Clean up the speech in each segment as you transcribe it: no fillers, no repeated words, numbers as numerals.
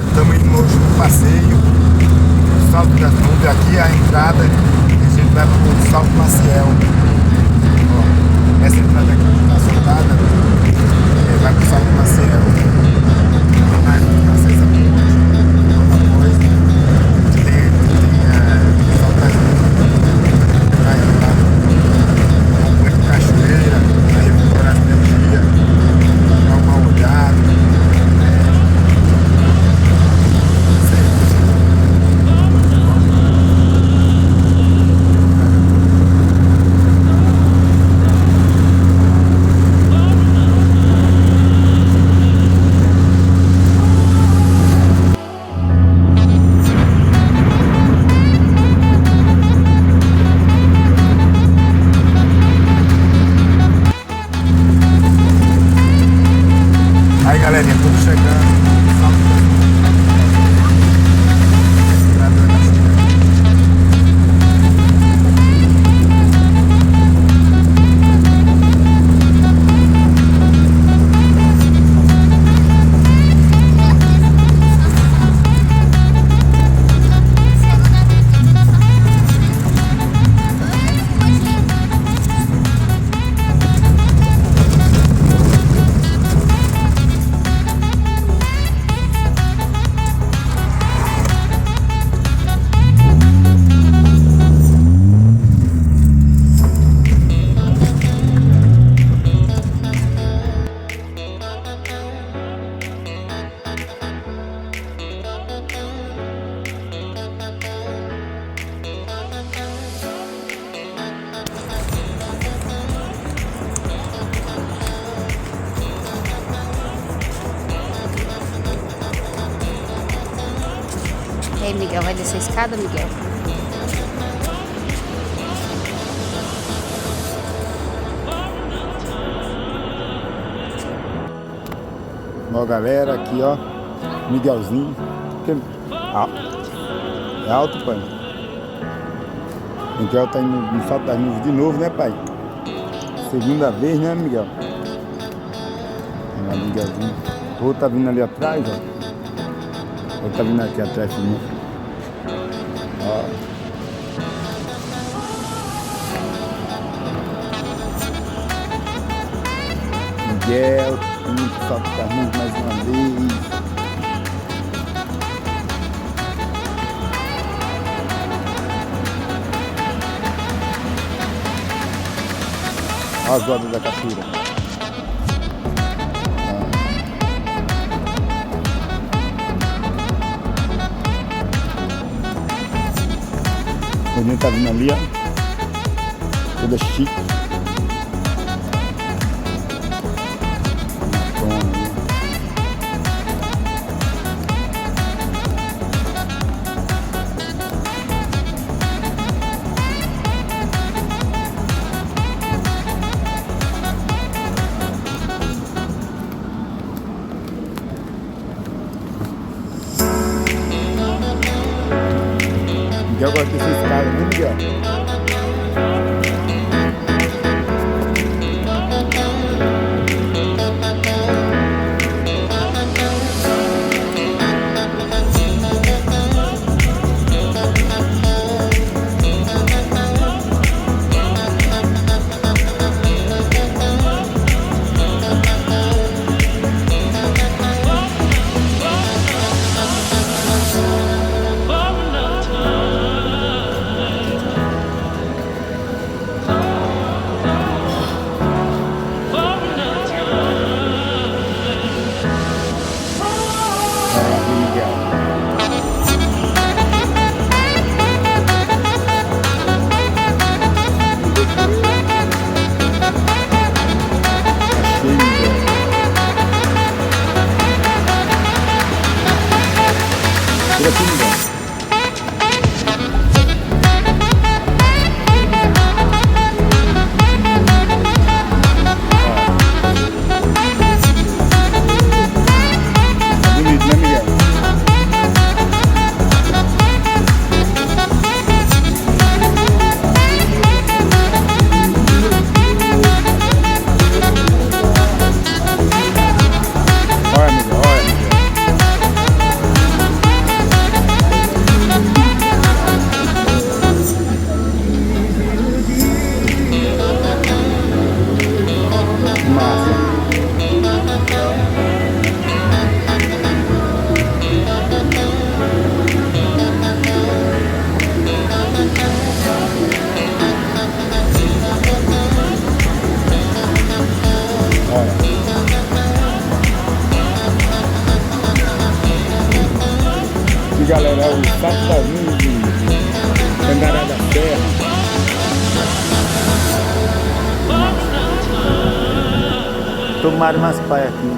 Estamos indo hoje no passeio, no Salto das Nuvens, aqui é a entrada, e a gente vai para o Salto Maciel. Ó, essa entrada aqui está assoltada, vai para o Salto Maciel. Mas não acessa muito, outra coisa. Tem o Salto das Nuvens, vai lá, uma cachoeira, vai recuperar a energia, dar uma olhada. Aí galerinha, estamos chegando. E aí, Miguel, vai descer a escada, Miguel? Ó galera, aqui ó, Miguelzinho. É alto, pai. Miguel tá indo no Salto das Nuvens de novo, né, pai? Segunda vez, né, Miguel? Olha lá, Miguelzinho. O outro tá vindo ali atrás, ó. O outro tá vindo aqui atrás de mim. Ó. Miguel, indo Salto das Nuvens mais uma vez. Olha as rodas da cachoeira. A gente tá vindo ali, ó. Toda chique. Miguel gosta dessa escada, né, Miguel? Tira aqui, Miguel. Tá bonito, né, Miguel? Olha, Miguel, olha, Miguel. galera, é o Salto das nuvens, Tangará da Serra. Tomaram umas praias aqui.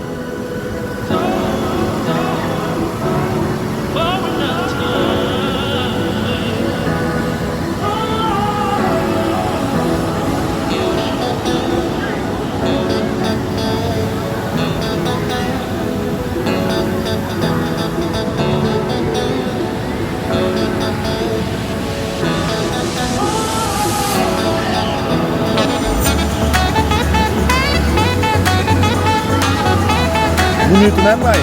Bonito, né, pai?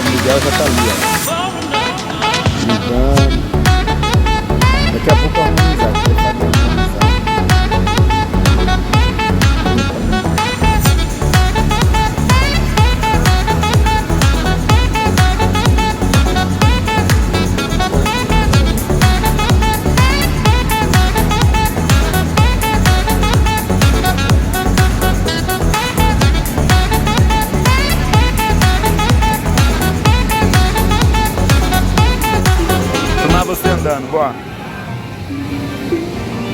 Miguel já tá ali, ó. Limpando. Daqui a pouco eu vou organizar. Você andando, bora.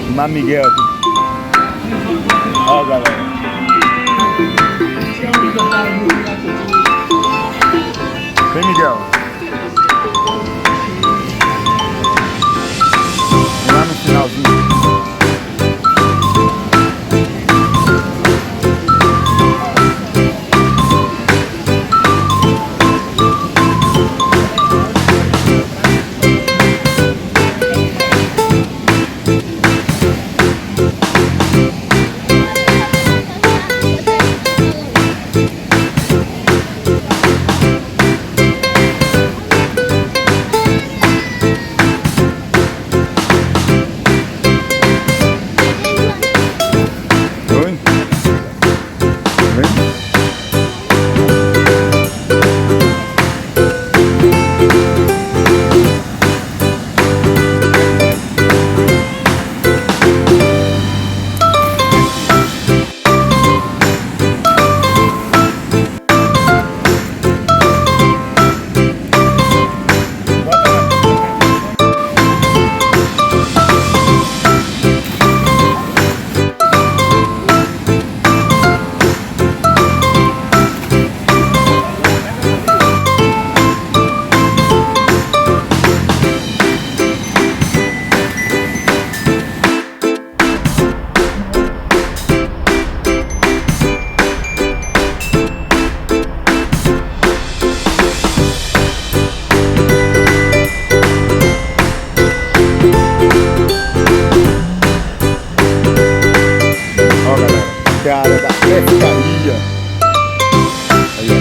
Tomar Miguel aqui. Ó, galera. Vem, Miguel. Lá no finalzinho. Cara da pescaria. Aí, ó.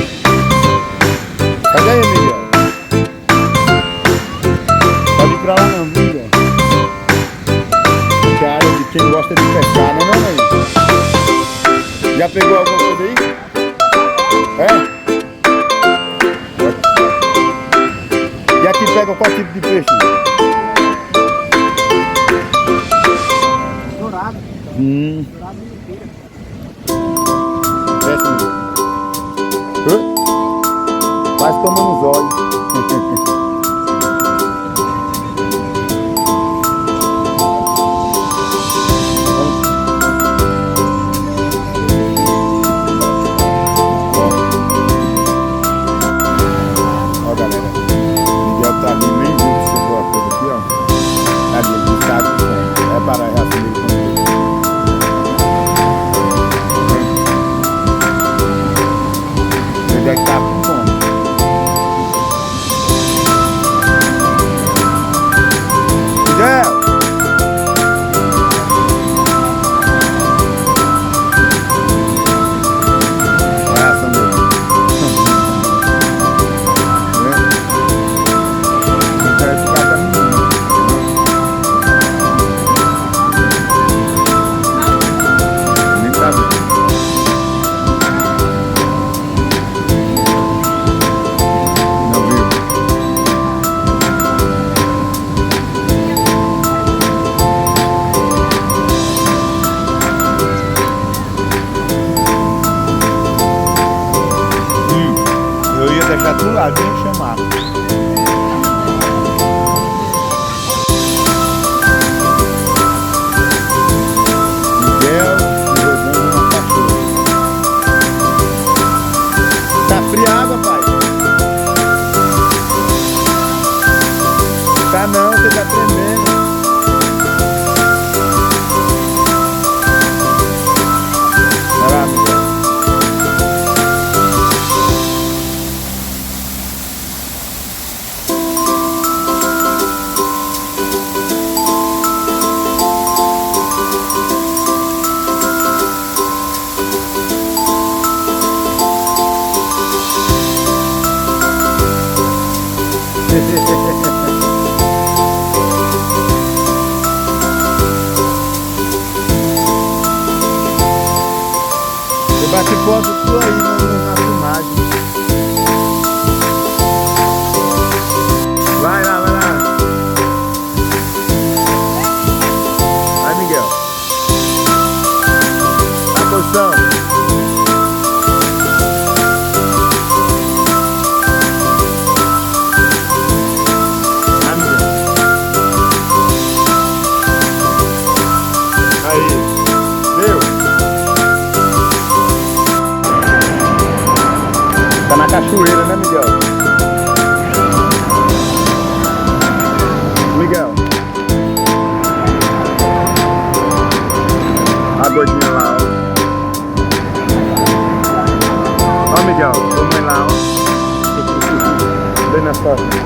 Cadê aí, Miguel? Pode ir pra lá não, Miguel. Cara de quem gosta de pescar, não é, mãe? Já pegou alguma coisa aí? É? E aqui pega qual tipo de peixe? Dourado. Dourado inteiro. Quase tomando os olhos. Ó, galera, o Miguel tá ali, nem viu que chegou a coisa aqui, ó. Ali, ele sabe que é para reacender com ele. Ele deve estar com fome. lá, vem chamar. Miguel rodando na cachoeira. Tá fria a água, pai? Tá não, você tá tremendo. Vai lá, Miguel. Você bate foto tua aí na filmagem. Vai lá, vai lá. Vai, Miguel. A posição. Aí, viu? Tá na cachoeira, né, Miguel? Miguel. A gordinha lá, ó. Ó, Miguel, vamos lá, ó. Vem nas costas.